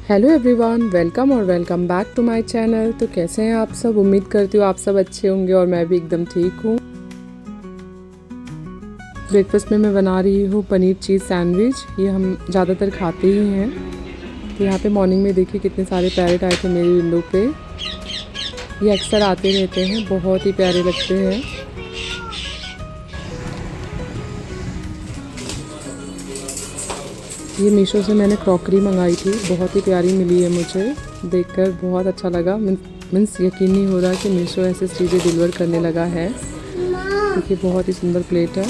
Hello everyone, welcome back to my channel. तो कैसे हैं आप सब? उम्मीद करती हूँ आप सब अच्छे होंगे और मैं भी एकदम ठीक हूँ। ब्रेकफास्ट में मैं बना रही हूँ पनीर चीज़ सैंडविच। ये हम ज़्यादातर खाते ही हैं। तो यहाँ पे मॉर्निंग में देखिए कितने सारे पैरेट आए थे मेरी विंडो पे। ये अक्सर आते रहते हैं, बहुत ही प्यारे लगते हैं। ये मीशो से मैंने क्रॉकरी मंगाई थी, बहुत ही प्यारी मिली है मुझे। देखकर बहुत अच्छा लगा। मीन्स यकीन नहीं हो रहा कि मीशो ऐसे चीज़ें डिलीवर करने लगा है। देखिए बहुत ही सुंदर प्लेट है।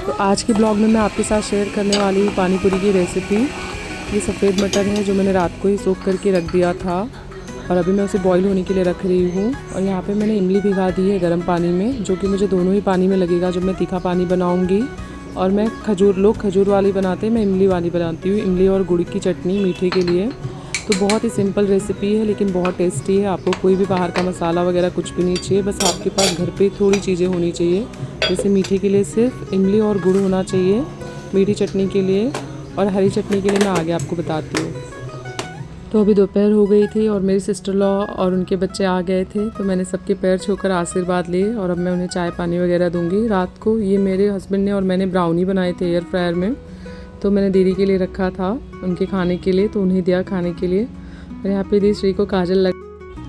तो आज के ब्लॉग में मैं आपके साथ शेयर करने वाली हूँ पानी पूरी की रेसिपी। ये सफ़ेद मटर है जो मैंने रात को ही सोख करके रख दिया था और अभी मैं उसे बॉईल होने के लिए रख रही हूँ। और यहाँ पे मैंने इमली भिगा दी है गर्म पानी में, जो कि मुझे दोनों ही पानी में लगेगा जब मैं तीखा पानी बनाऊँगी। और मैं लोग खजूर वाली बनाते हैं, मैं इमली वाली बनाती हूँ। इमली और गुड़ की चटनी मीठे के लिए। तो बहुत ही सिंपल रेसिपी है लेकिन बहुत टेस्टी है। आपको कोई भी बाहर का मसाला वगैरह कुछ भी नहीं चाहिए, बस आपके पास घर पे थोड़ी चीज़ें होनी चाहिए। जैसे मीठे के लिए सिर्फ इमली और गुड़ होना चाहिए, मीठी चटनी के लिए, और हरी चटनी के लिए मैं आगे आपको बताती हूँ। तो अभी दोपहर हो गई थी और मेरी सिस्टर लॉ और उनके बच्चे आ गए थे। तो मैंने सबके पैर छूकर आशीर्वाद लिए और अब मैं उन्हें चाय पानी वगैरह दूंगी। रात को ये मेरे हस्बैंड ने और मैंने ब्राउनी बनाए थे एयर फ्रायर में, तो मैंने दीदी के लिए रखा था उनके खाने के लिए, तो उन्हें दिया खाने के लिए। और यहाँ पे दी श्री को काजल लग।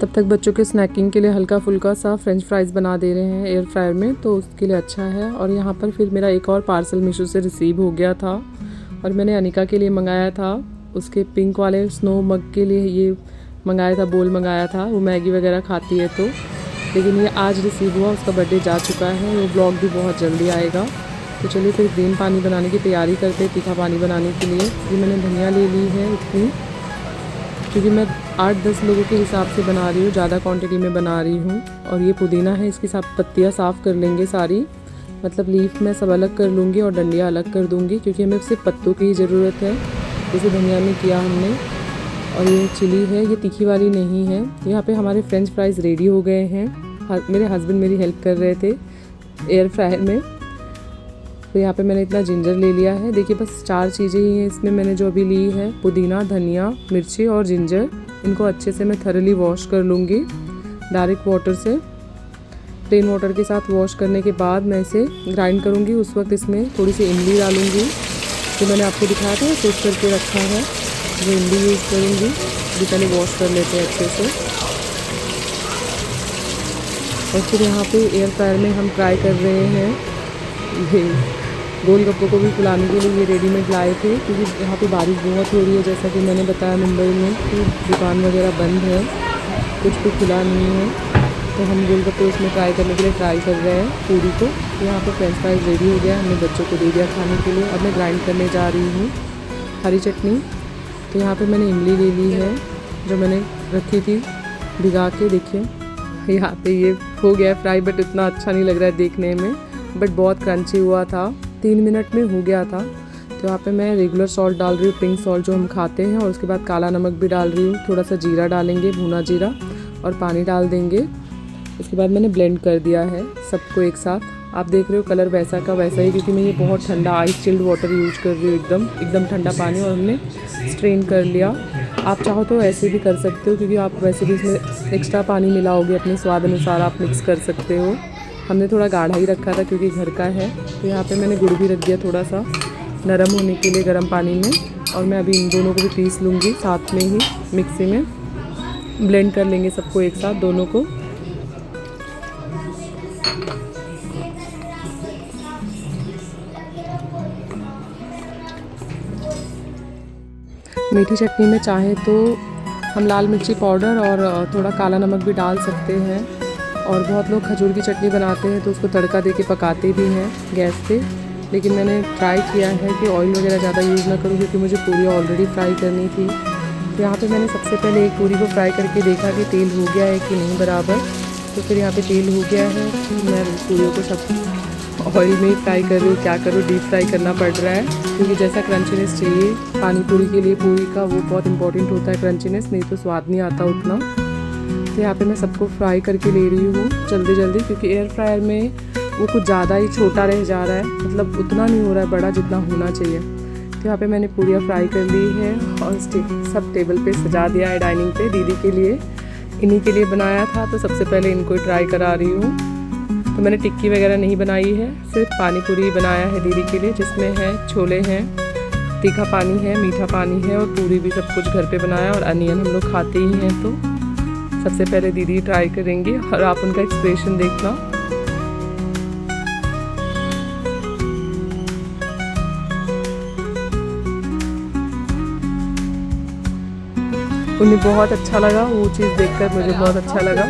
तब तक बच्चों के स्नैकिंग के लिए हल्का फुल्का सा फ्रेंच फ्राइज़ बना दे रहे हैं एयर फ्रायर में, तो उसके लिए अच्छा है। और यहाँ पर फिर मेरा एक और पार्सल मीशो से रिसीव हो गया था और मैंने अनिका के लिए मंगाया था, उसके पिंक वाले स्नो मग के लिए ये मंगाया था, बोल मंगाया था। वो मैगी वगैरह खाती है तो, लेकिन ये आज रिसीव हुआ, उसका बर्थडे जा चुका है। वो ब्लॉग भी बहुत जल्दी आएगा। तो चलिए फिर ग्रीन पानी बनाने की तैयारी करते हैं, तीखा पानी बनाने के लिए। ये मैंने धनिया ले ली है इतनी, क्योंकि मैं 8-10 लोगों के हिसाब से बना रही हूँ, ज़्यादा क्वांटिटी में बना रही हूँ। और ये पुदीना है, इसकी सब पत्तियाँ साफ़ कर लेंगे सारी, मतलब लीफ मैं सब अलग कर लूँगी और डंडियाँ अलग कर दूँगी, क्योंकि हमें सिर्फ पत्तों की ही ज़रूरत है, जैसे धनिया में किया हमने। और ये चिली है, ये तीखी वाली नहीं है। यहाँ पे हमारे फ्रेंच फ्राइज़ रेडी हो गए हैं। मेरे हस्बैंड मेरी हेल्प कर रहे थे एयर फ्रायर में। तो यहाँ पे मैंने इतना जिंजर ले लिया है। देखिए बस 4 चीज़ें ही हैं इसमें मैंने जो अभी ली है, पुदीना, धनिया, मिर्ची और जिंजर। इनको अच्छे से मैं थरली वॉश कर लूँगी डायरेक्ट वाटर से। प्लेन वाटर के साथ वॉश करने के बाद मैं इसे ग्राइंड करूँगी। उस वक्त इसमें थोड़ी सी इमली डालूँगी, जो मैंने आपको दिखाया था सोच करके रखा है, वो इमली यूज़ करूँगी। अभी पहले वॉश कर लेते हैं अच्छे से। और फिर यहाँ पे एयर फ्रायर में हम ट्राई कर रहे हैं ये गोलगप्पों को भी फुलाने के लिए। ये रेडीमेड लाए थे क्योंकि यहाँ पे बारिश बहुत हो रही है, जैसा कि मैंने बताया मुंबई में कि दुकान वगैरह बंद है, कुछ भी खुला नहीं है। तो हम गोलगप्पे उसमें ट्राई करने के लिए ट्राई कर रहे हैं पूरी को। यहाँ पे फ्रेंच फ्राइज रेडी हो गया, हमने बच्चों को दे दिया खाने के लिए। अब मैं ग्राइंड करने जा रही हूँ हरी चटनी। तो यहाँ पे मैंने इमली ले ली है जो मैंने रखी थी भिगा के। देखिए यहाँ पे ये हो गया फ्राई, बट इतना अच्छा नहीं लग रहा है देखने में, बट बहुत क्रंची हुआ था। 3 मिनट में हो गया था। तो यहाँ पे मैं रेगुलर सॉल्ट डाल रही हूँ, पिंक सॉल्ट जो हम खाते हैं, और उसके बाद काला नमक भी डाल रही हूँ। थोड़ा सा जीरा डालेंगे, भुना जीरा, और पानी डाल देंगे। उसके बाद मैंने ब्लेंड कर दिया है सबको एक साथ। आप देख रहे हो कलर वैसा का वैसा ही, क्योंकि मैं ये बहुत ठंडा आइस चिल्ड वाटर यूज कर रही हूँ, एकदम ठंडा पानी, और हमने स्ट्रेन कर लिया। आप चाहो तो ऐसे भी कर सकते हो, क्योंकि आप वैसे भी इसमें एक्स्ट्रा पानी मिलाओगे, अपने स्वाद अनुसार आप मिक्स कर सकते हो। हमने थोड़ा गाढ़ा ही रखा था क्योंकि घर का है। तो यहाँ पे मैंने गुड़ भी रख दिया थोड़ा सा नरम होने के लिए गर्म पानी में। और मैं अभी इन दोनों को भी पीस लूँगी साथ में ही, मिक्सी में ब्लेंड कर लेंगे सबको एक साथ, दोनों को। मीठी चटनी में चाहे तो हम लाल मिर्ची पाउडर और थोड़ा काला नमक भी डाल सकते हैं। और बहुत लोग खजूर की चटनी बनाते हैं तो उसको तड़का देके पकाते भी हैं गैस पे, लेकिन मैंने ट्राई किया है कि ऑयल वगैरह ज़्यादा यूज़ ना करूँ, क्योंकि मुझे पूरी ऑलरेडी फ्राई करनी थी। तो यहाँ पे मैंने सबसे पहले एक पूरी को फ्राई करके देखा कि तेल हो गया है कि नहीं बराबर। तो फिर यहाँ पे तेल हो गया है, मैं पूरियों को सब ऑयल में ही फ्राई कर रही हूँ। क्या करूँ, डीप फ्राई करना पड़ रहा है, क्योंकि जैसा क्रंचीनेस चाहिए पानी पूरी के लिए पूरी का, वो बहुत इंपॉर्टेंट होता है क्रंचीनेस, नहीं तो स्वाद नहीं आता उतना। तो यहाँ पे मैं सबको फ्राई करके ले रही हूँ जल्दी जल्दी, क्योंकि एयर फ्रायर में वो कुछ ज़्यादा ही छोटा रह जा रहा है, मतलब उतना नहीं हो रहा है बड़ा जितना होना चाहिए। तो यहाँ पे मैंने पूरियाँ फ्राई कर ली है और सब टेबल पे सजा दिया है डाइनिंग पे दीदी के लिए। इन्हीं के लिए बनाया था तो सबसे पहले इनको ट्राई करा रही हूँ। तो मैंने टिक्की वगैरह नहीं बनाई है, सिर्फ पानी पूरी बनाया है दीदी के लिए, जिसमें है छोले हैं, तीखा पानी है, मीठा पानी है और पूरी भी सब कुछ घर पे बनाया। और अनियन हम लोग खाते ही हैं तो सबसे पहले दीदी ट्राई करेंगे और आप उनका एक्सप्रेशन देखना। उन्हें बहुत अच्छा लगा, वो चीज़ देखकर मुझे बहुत अच्छा लगा,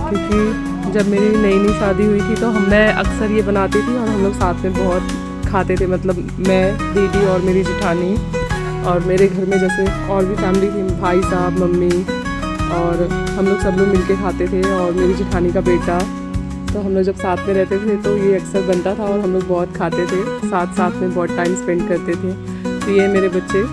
क्योंकि जब मेरी नई शादी हुई थी तो मैं अक्सर ये बनाती थी और हम लोग साथ में बहुत खाते थे। मतलब मैं, दीदी और मेरी जेठानी, और मेरे घर में जैसे और भी फैमिली थी, भाई साहब, मम्मी, और हम लोग सब लोग मिलके खाते थे और मेरी जेठानी का बेटा। तो हम लोग जब साथ में रहते थे तो ये अक्सर बनता था और हम लोग बहुत खाते थे, साथ में बहुत टाइम स्पेंड करते थे। तो ये मेरे बच्चे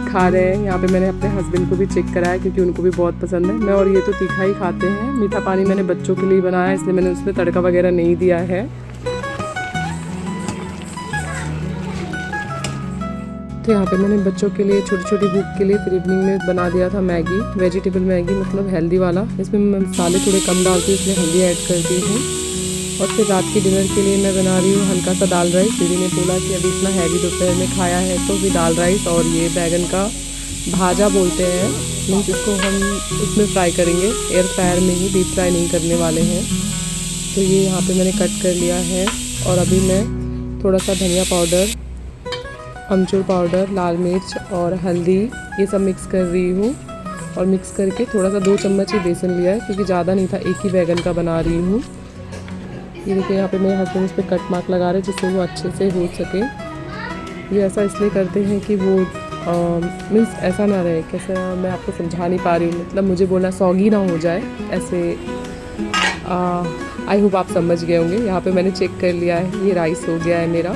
खा रहे हैं। यहाँ पे मैंने अपने हस्बैंड को भी चेक कराया क्योंकि उनको भी बहुत पसंद है। मैं और ये तो तीखा ही खाते हैं। मीठा पानी मैंने बच्चों के लिए बनाया है, इसलिए मैंने उसमें तड़का वगैरह नहीं दिया है। तो यहाँ पे मैंने बच्चों के लिए छोटी छोटी भूख के लिए फिर इवनिंग में बना दिया था मैगी, वेजिटेबल मैगी, मतलब हेल्दी वाला। इसमें मैं मसाले थोड़े कम डालती हूँ, इसलिए हल्दी ऐड करती हूँ। और फिर रात के डिनर के लिए मैं बना रही हूँ हल्का सा दाल राइस। दीदी ने बोला कि अभी इतना हैवी दोपहर में खाया है तो भी दाल राइस और ये बैगन का भाजा बोलते हैं, मीन्स इसको हम उसमें फ्राई करेंगे, एयर फ्रायर में ही, डीप फ्राई नहीं करने वाले हैं। तो ये यहाँ पे मैंने कट कर लिया है और अभी मैं थोड़ा सा धनिया पाउडर, अमचूर पाउडर, लाल मिर्च और हल्दी ये सब मिक्स कर रही हूँ। और मिक्स करके थोड़ा सा 2 चम्मच ही बेसन लिया है क्योंकि ज़्यादा नहीं था, एक ही बैगन का बना रही हूँ। ये देखिए यहाँ पे मेरे हस्बैंड उस पर कट मार्क लगा रहे हैं जिससे वो अच्छे से हो सके। ये ऐसा इसलिए करते हैं कि वो मीन्स ऐसा ना रहे, कैसे मैं आपको समझा नहीं पा रही हूँ, मतलब मुझे बोलना सॉगी ना हो जाए ऐसे। आई होप आप समझ गए होंगे। यहाँ पे मैंने चेक कर लिया है, ये राइस हो गया है मेरा।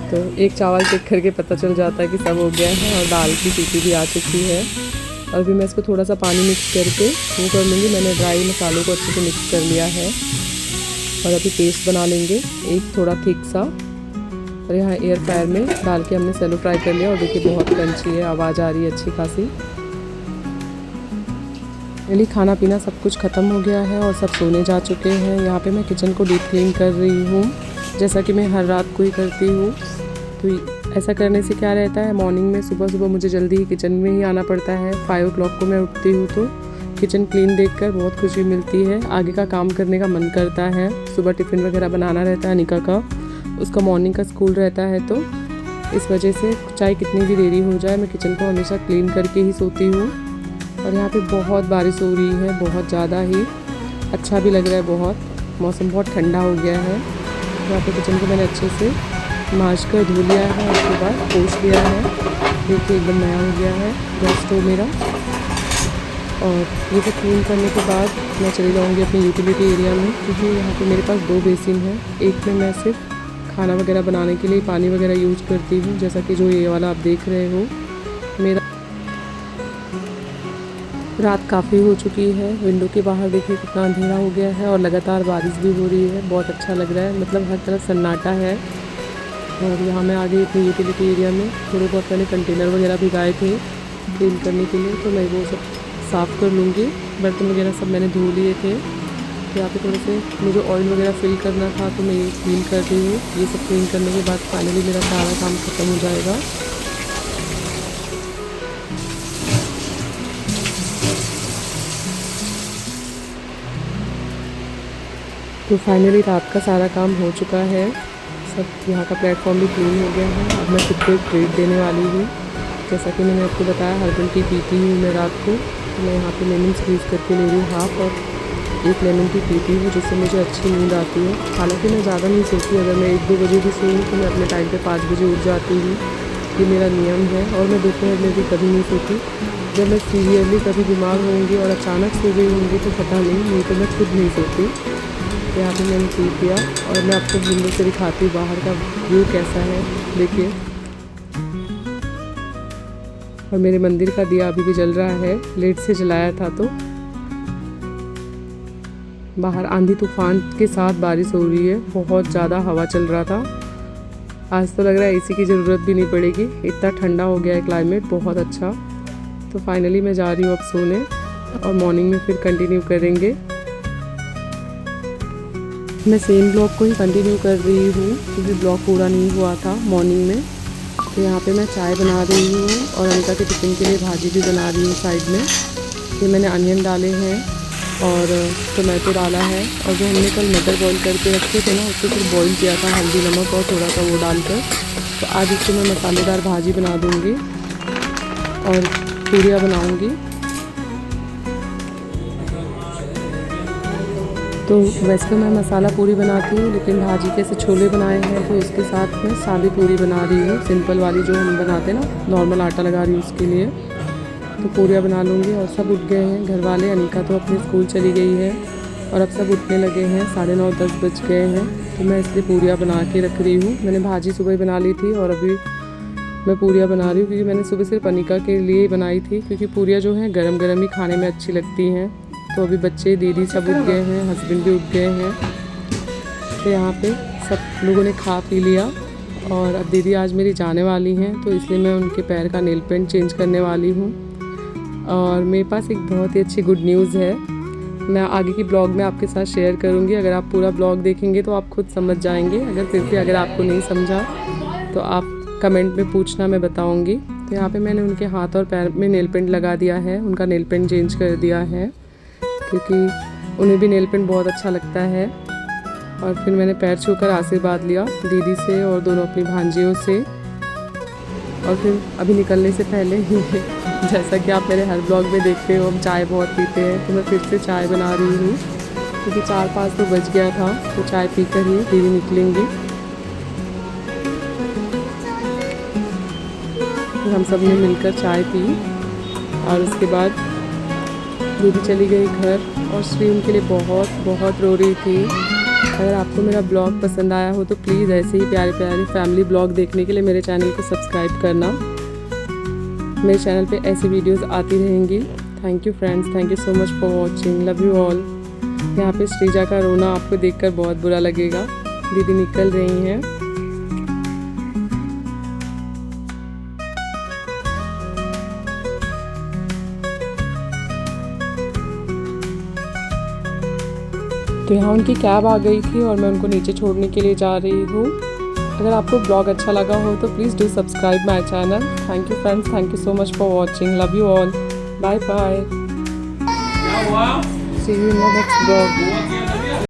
तो एक चावल चेक करके पता चल जाता है कि सब हो गया है और दाल की सीटी भी आ चुकी है। और अभी मैं इसको थोड़ा सा पानी मिक्स करके वो कर लूँगी। मैंने ड्राई मसालों को अच्छे से मिक्स कर लिया है और अभी पेस्ट बना लेंगे एक थोड़ा थिक सा। और यहाँ एयर फ्रायर में डाल के हमने सेलो फ्राई कर लिया और देखिए बहुत क्रंची है, आवाज़ आ रही है अच्छी खासी। मेरी खाना पीना सब कुछ ख़त्म हो गया है और सब सोने जा चुके हैं। यहाँ पे मैं किचन को डीप क्लीन कर रही हूँ, जैसा कि मैं हर रात को ही करती हूँ। तो ऐसा करने से क्या रहता है, मॉर्निंग में सुबह मुझे जल्दी ही किचन में ही आना पड़ता है। 5 o'clock को मैं उठती हूँ तो किचन क्लीन देखकर बहुत खुशी मिलती है, आगे का काम करने का मन करता है। सुबह टिफ़िन वगैरह बनाना रहता है निका का, उसका मॉर्निंग का स्कूल रहता है, तो इस वजह से चाहे कितनी भी देरी हो जाए मैं किचन को हमेशा क्लीन करके ही सोती हूँ। और यहाँ पे बहुत बारिश हो रही है, बहुत ज़्यादा ही अच्छा भी लग रहा है, बहुत मौसम बहुत ठंडा हो गया है। यहाँ पे किचन को मैंने अच्छे से मांज कर धो लिया है, उसके बाद पोंछ लिया है। देखिए एकदम नया हो गया है गैस स्टोव मेरा। और ये सब क्लीन करने के बाद मैं चली जाऊँगी अपनी यूटिलिटी एरिया में, क्योंकि यहाँ पे मेरे पास 2 बेसिन हैं। एक में मैं सिर्फ खाना वगैरह बनाने के लिए पानी वगैरह यूज करती हूँ, जैसा कि जो ये वाला आप देख रहे हो। मेरा रात काफ़ी हो चुकी है, विंडो के बाहर देखिए कितना अंधेरा हो गया है और लगातार बारिश भी हो रही है, बहुत अच्छा लग रहा है, मतलब हर तरफ सन्नाटा है। और यहाँ मैं आ गई अपनी यूटिलिटी एरिया में। थोड़े बहुत मैंने कंटेनर वगैरह भिगाए थे क्लीन करने के लिए, तो मैं वो सब साफ़ कर लूँगी। बर्तन वगैरह सब मैंने धो लिए थे। तो यहाँ पे थोड़े से मुझे ऑयल वगैरह फिल करना था तो मैं ये क्लीन कर रही हूँ। ये सब क्लीन करने के बाद फाइनली मेरा सारा काम ख़त्म हो जाएगा। तो फाइनली रात का सारा काम हो चुका है, सब यहाँ का प्लेटफॉर्म भी क्लीन हो गया है। अब मैं खुद को एक ट्रीट देने वाली हूँ, जैसा कि मैंने आपको बताया हर्बल टी पीती हूँ मैं रात को। तो मैं यहाँ पे लेमन स्क्वीज़ करके ले रही हूँ हाफ, और 1 लेमन टी पीती हूँ जिससे मुझे अच्छी नींद आती है। हालांकि मैं ज़्यादा नहीं सोती, अगर मैं 1-2 बजे भी सोऊँ तो मैं अपने टाइम पे 5 बजे उठ जाती हूँ, ये मेरा नियम है। और मैं दोपहर में भी कभी नहीं सोती। जब मैं सीरियसली कभी बीमार होंगी और अचानक सो गई होंगी तो पता नहीं तो मैं खुद नहीं सोती। यहाँ पे मैंने पी दिया और मैं आपको विंडो से दिखाती हूँ बाहर का व्यू कैसा है, देखिए। और मेरे मंदिर का दिया अभी भी जल रहा है, लेट से जलाया था। तो बाहर आंधी तूफान के साथ बारिश हो रही है, बहुत ज़्यादा हवा चल रहा था आज तो लग रहा है एसी की ज़रूरत भी नहीं पड़ेगी, इतना ठंडा हो गया है क्लाइमेट, बहुत अच्छा। तो फाइनली मैं जा रही हूँ अब सोने और मॉर्निंग में फिर कंटिन्यू करेंगे। मैं सेम ब्लॉग को ही कंटिन्यू कर रही हूँ क्योंकि ब्लॉग पूरा नहीं हुआ था मॉर्निंग में। तो यहाँ पे मैं चाय बना रही हूँ और अनिका के टिफ़िन के लिए भाजी भी बना रही हूँ साइड में। ये मैंने अनियन डाले हैं और टोमेटो डाला है, और जो हमने कल मटर बॉईल करके रखे थे ना, उसको फिर बॉईल किया था हल्दी नमक और थोड़ा सा वो डालकर। तो आज इसको मैं मसालेदार भाजी बना दूँगी और पूरियाँ बनाऊँगी। तो वैसे तो मैं मसाला पूरी बनाती हूँ, लेकिन भाजी के ऐसे छोले बनाए हैं तो इसके साथ मैं सादी पूरी बना रही हूँ, सिंपल वाली जो हम बनाते हैं ना, नॉर्मल आटा लगा रही हूँ उसके लिए। तो पूरियाँ बना लूँगी। और सब उठ गए हैं घर वाले, अनिका तो अपने स्कूल चली गई है और अब सब उठने लगे हैं, 9:30-10 बज गए हैं। तो मैं इसलिए पूरियाँ बना के रख रही हूँ। मैंने भाजी सुबह बना ली थी और अभी मैं पूरियाँ बना रही हूँ, क्योंकि मैंने सुबह सिर्फ अनिका के लिए ही बनाई थी, क्योंकि पूरियाँ जो हैं गरम गरम ही खाने में अच्छी लगती हैं। तो अभी बच्चे दीदी सब उठ गए हैं, हस्बैंड भी उठ गए हैं। तो यहाँ पे सब लोगों ने खा पी लिया और अब दीदी आज मेरी जाने वाली हैं, तो इसलिए मैं उनके पैर का नेल पेंट चेंज करने वाली हूँ। और मेरे पास एक बहुत ही अच्छी गुड न्यूज़ है, मैं आगे की ब्लॉग में आपके साथ शेयर करूँगी। अगर आप पूरा ब्लॉग देखेंगे तो आप खुद समझ जाएंगे, अगर आपको नहीं समझा तो आप कमेंट में पूछना, मैं बताऊँगी। तो यहाँ पे मैंने उनके हाथ और पैर में नेल पेंट लगा दिया है, उनका नेल पेंट चेंज कर दिया है, क्योंकि उन्हें भी नेल पेंट बहुत अच्छा लगता है। और फिर मैंने पैर छूकर आशीर्वाद लिया दीदी से और दोनों अपनी भांजियों से। और फिर अभी निकलने से पहले ही जैसा कि आप मेरे हर ब्लॉग में देखते हो, हम चाय बहुत पीते हैं, तो मैं फिर से चाय बना रही हूँ, क्योंकि 4-5 तो बज गया था। तो चाय पीकर ही दीदी निकलेंगी। हम सब ने मिलकर चाय पी और उसके बाद दीदी चली गई घर, और श्री उनके लिए बहुत बहुत रो रही थी। अगर आपको मेरा ब्लॉग पसंद आया हो तो प्लीज़ ऐसे ही प्यारे प्यारे फैमिली ब्लॉग देखने के लिए मेरे चैनल को सब्सक्राइब करना। मेरे चैनल पे ऐसी वीडियोस आती रहेंगी। Thank you friends, thank you so much for watching, love you all. यहाँ पे श्रीजा का रोना आपको देखकर बहुत बुरा लगेगा, दीदी निकल रही हैं। तो यहाँ उनकी कैब आ गई थी और मैं उनको नीचे छोड़ने के लिए जा रही हूँ। अगर आपको ब्लॉग अच्छा लगा हो तो please do subscribe my channel. Thank you friends, thank you so much for watching, love you all, bye bye, see you in the next blog.